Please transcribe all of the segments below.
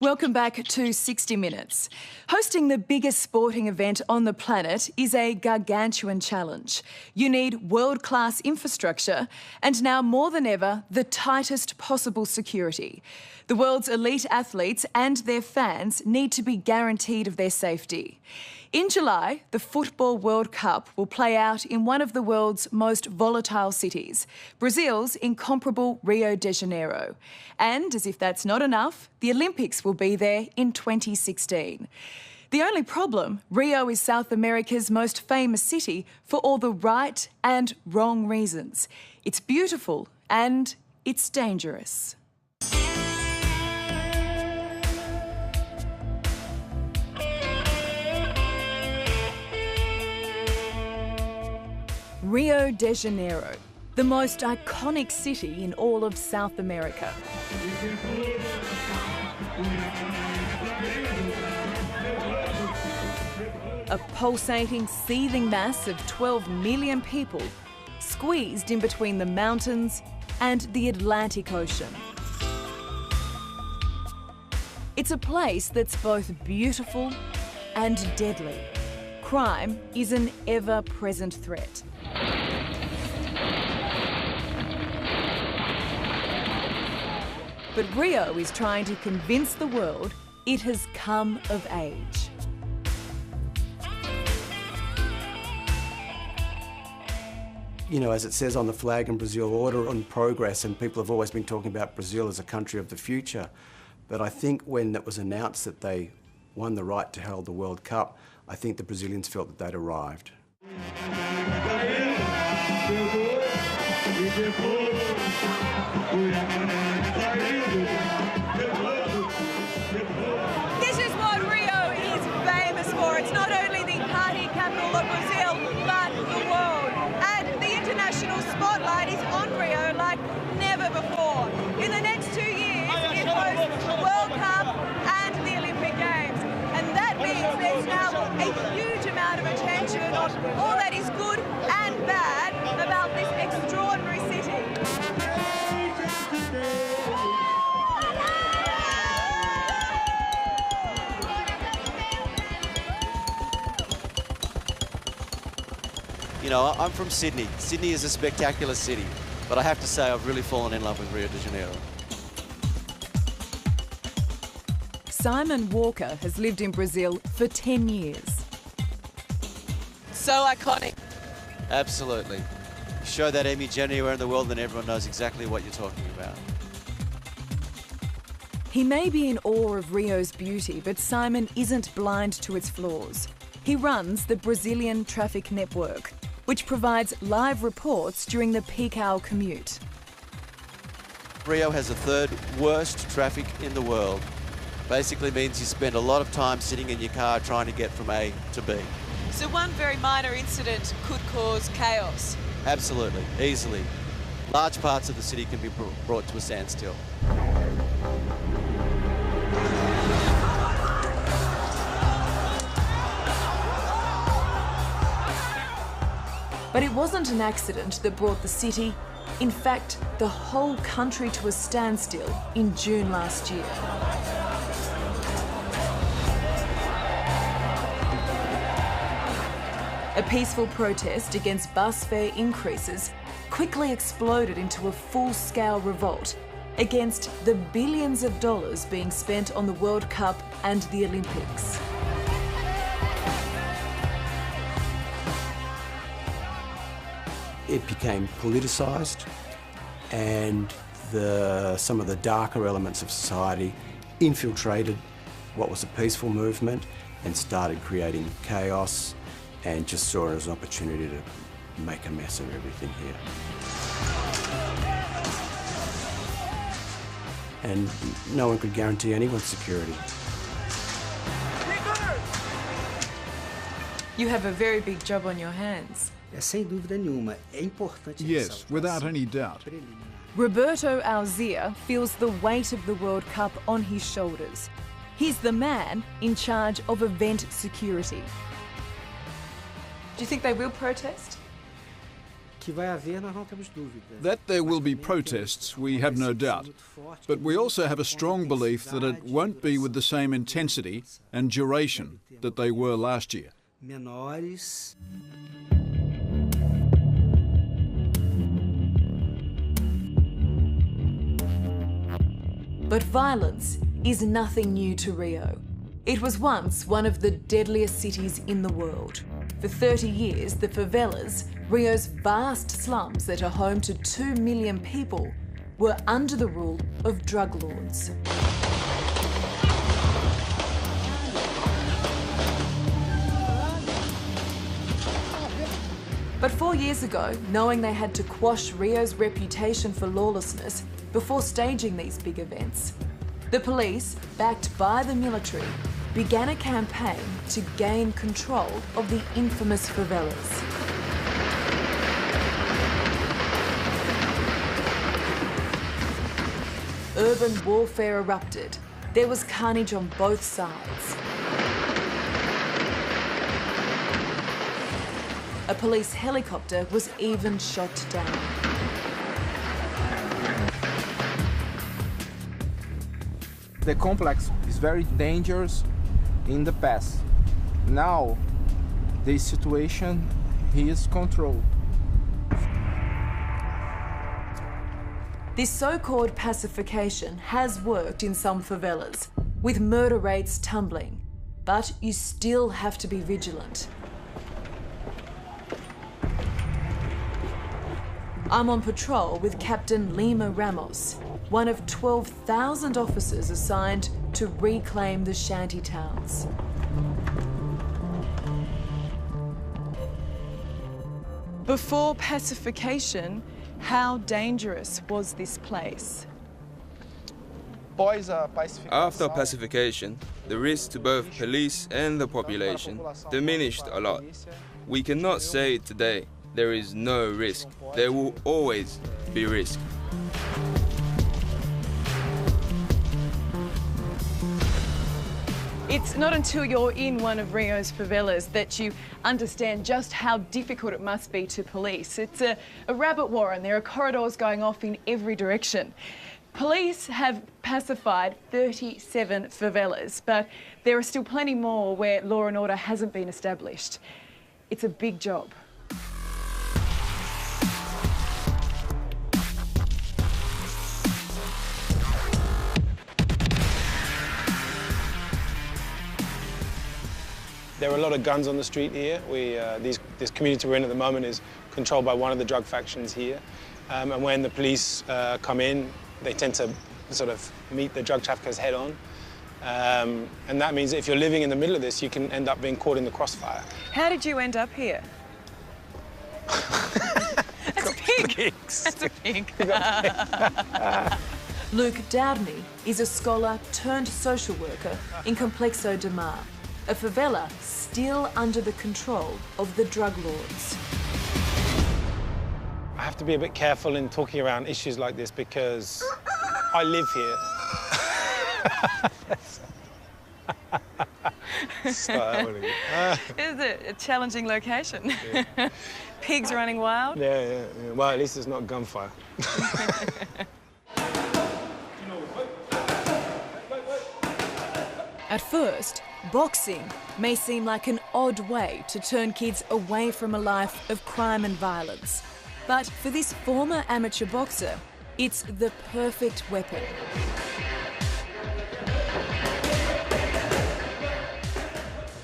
Welcome back to 60 Minutes. Hosting the biggest sporting event on the planet is a gargantuan challenge. You need world-class infrastructure and now more than ever, the tightest possible security. The world's elite athletes and their fans need to be guaranteed of their safety. In July, the Football World Cup will play out in one of the world's most volatile cities, Brazil's incomparable Rio de Janeiro. And as if that's not enough, the Olympics will be there in 2016. The only problem, Rio is South America's most famous city for all the right and wrong reasons. It's beautiful and it's dangerous. Rio de Janeiro, the most iconic city in all of South America. A pulsating, seething mass of 12 million people squeezed in between the mountains and the Atlantic Ocean. It's a place that's both beautiful and deadly. Crime is an ever-present threat. But Rio is trying to convince the world it has come of age. You know, as it says on the flag in Brazil, order and progress, and people have always been talking about Brazil as a country of the future. But I think when it was announced that they won the right to hold the World Cup, I think the Brazilians felt that they'd arrived. This is what Rio is famous for. It's not only the party capital of Brazil, but the world. And the international spotlight is on Rio like never before. In the next 2 years, it hosts the World Cup and the Olympic Games. And that means there's now a huge amount of attention on all that is good and bad about this extraordinary city. You know, I'm from Sydney. Sydney is a spectacular city, but I have to say I've really fallen in love with Rio de Janeiro. Simon Walker has lived in Brazil for 10 years. So iconic. Absolutely. Show that image anywhere in the world and everyone knows exactly what you're talking about. He may be in awe of Rio's beauty, but Simon isn't blind to its flaws. He runs the Brazilian Traffic Network, which provides live reports during the peak hour commute. Rio has the third worst traffic in the world. Basically means you spend a lot of time sitting in your car trying to get from A to B. So one very minor incident could cause chaos. Absolutely, easily. Large parts of the city can be brought to a standstill. But it wasn't an accident that brought the city, in fact, the whole country to a standstill in June last year. A peaceful protest against bus fare increases quickly exploded into a full-scale revolt against the billions of dollars being spent on the World Cup and the Olympics. It became politicised, and some of the darker elements of society infiltrated what was a peaceful movement and started creating chaos, and just saw it as an opportunity to make a mess of everything here. And no one could guarantee anyone's security. You have a very big job on your hands. Yes, without any doubt. Roberto Alzia feels the weight of the World Cup on his shoulders. He's the man in charge of event security. Do you think they will protest? That there will be protests, we have no doubt. But we also have a strong belief that it won't be with the same intensity and duration that they were last year. But violence is nothing new to Rio. It was once one of the deadliest cities in the world. For 30 years, the favelas, Rio's vast slums that are home to 2 million people, were under the rule of drug lords. But 4 years ago, knowing they had to quash Rio's reputation for lawlessness before staging these big events, the police, backed by the military, began a campaign to gain control of the infamous favelas. Urban warfare erupted. There was carnage on both sides. A police helicopter was even shot down. The complex is very dangerous in the past. Now, the situation is controlled. This so-called pacification has worked in some favelas, with murder rates tumbling. But you still have to be vigilant. I'm on patrol with Captain Lima Ramos, one of 12,000 officers assigned to reclaim the shanty towns. Before pacification, how dangerous was this place? After pacification, the risk to both police and the population diminished a lot. We cannot say today there is no risk. There will always be risk. It's not until you're in one of Rio's favelas that you understand just how difficult it must be to police. It's a rabbit warren. There are corridors going off in every direction. Police have pacified 37 favelas, but there are still plenty more where law and order hasn't been established. It's a big job. There are a lot of guns on the street here. This community we're in at the moment is controlled by one of the drug factions here. And when the police come in, they tend to sort of meet the drug traffickers head on. And that means that if you're living in the middle of this, you can end up being caught in the crossfire. How did you end up here? That's a pig. That's a pig. Luke Dowdney is a scholar turned social worker in Complexo de Mar, a favela still under the control of the drug lords. I have to be a bit careful in talking around issues like this because I live here. Is it a challenging location? Yeah. Pigs running wild? Yeah. Well, at least it's not gunfire. At first, boxing may seem like an odd way to turn kids away from a life of crime and violence. But for this former amateur boxer, it's the perfect weapon.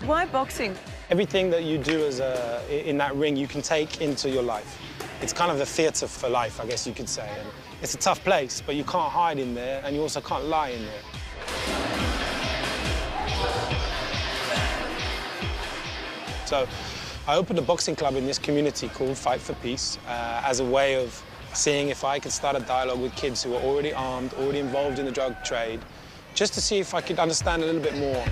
Why boxing? Everything that you do in that ring, you can take into your life. It's kind of the theatre for life, I guess you could say. And it's a tough place, but you can't hide in there, and you also can't lie in there. So I opened a boxing club in this community called Fight for Peace as a way of seeing if I could start a dialogue with kids who are already armed, already involved in the drug trade, just to see if I could understand a little bit more.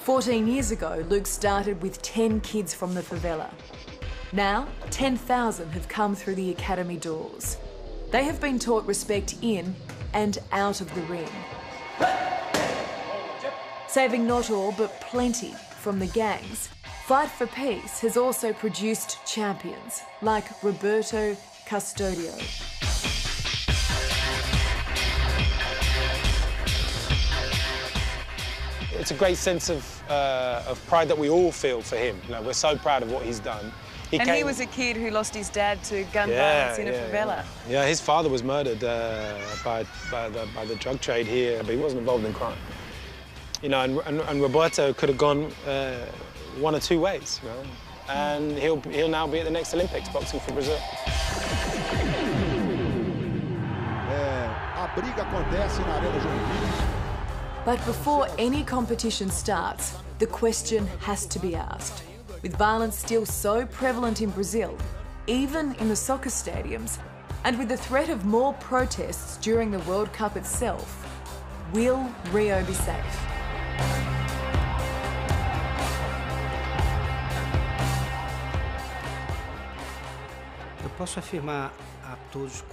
"14 years ago, Luke started with 10 kids from the favela. Now, 10,000 have come through the academy doors. They have been taught respect in and out of the ring. Saving not all, but plenty from the gangs, Fight for Peace has also produced champions like Roberto Custodio. It's a great sense of pride that we all feel for him. You know, we're so proud of what he's done. He was a kid who lost his dad to gun violence in a favela. Yeah, his father was murdered by the drug trade here, but he wasn't involved in crime. You know, and Roberto could have gone one or two ways, you know, and he'll now be at the next Olympics boxing for Brazil. But before any competition starts, the question has to be asked. With violence still so prevalent in Brazil, even in the soccer stadiums, and with the threat of more protests during the World Cup itself, will Rio be safe?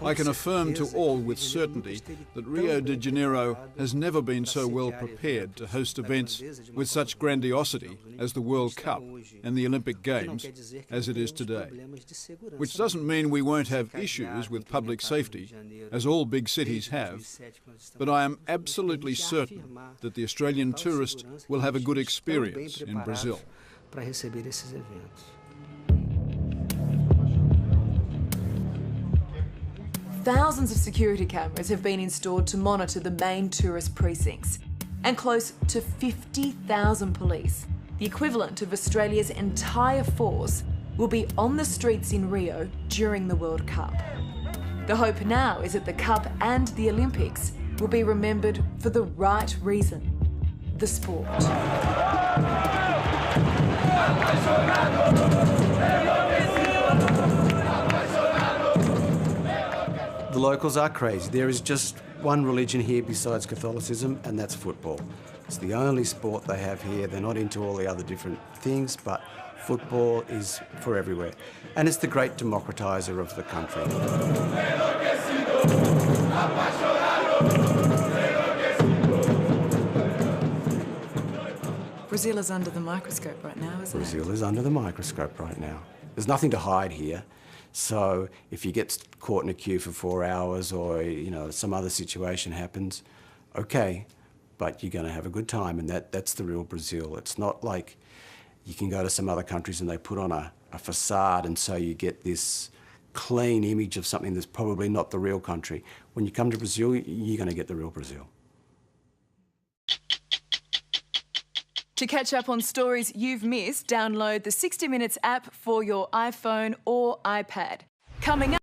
I can affirm to all with certainty that Rio de Janeiro has never been so well prepared to host events with such grandiosity as the World Cup and the Olympic Games as it is today. Which doesn't mean we won't have issues with public safety, as all big cities have, but I am absolutely certain that the Australian tourist will have a good experience in Brazil. Thousands of security cameras have been installed to monitor the main tourist precincts, and close to 50,000 police, the equivalent of Australia's entire force, will be on the streets in Rio during the World Cup. The hope now is that the Cup and the Olympics will be remembered for the right reason: the sport. The locals are crazy. There is just one religion here besides Catholicism, and that's football. It's the only sport they have here. They're not into all the other different things, but football is for everywhere. And it's the great democratiser of the country. Brazil is under the microscope right now, isn't it? Brazil is under the microscope right now. There's nothing to hide here. So if you get caught in a queue for 4 hours, or you know, some other situation happens, okay, but you're going to have a good time, and that's the real Brazil. It's not like you can go to some other countries and they put on a facade, and so you get this clean image of something that's probably not the real country. When you come to Brazil, you're going to get the real Brazil. To catch up on stories you've missed, download the 60 Minutes app for your iPhone or iPad. Coming up.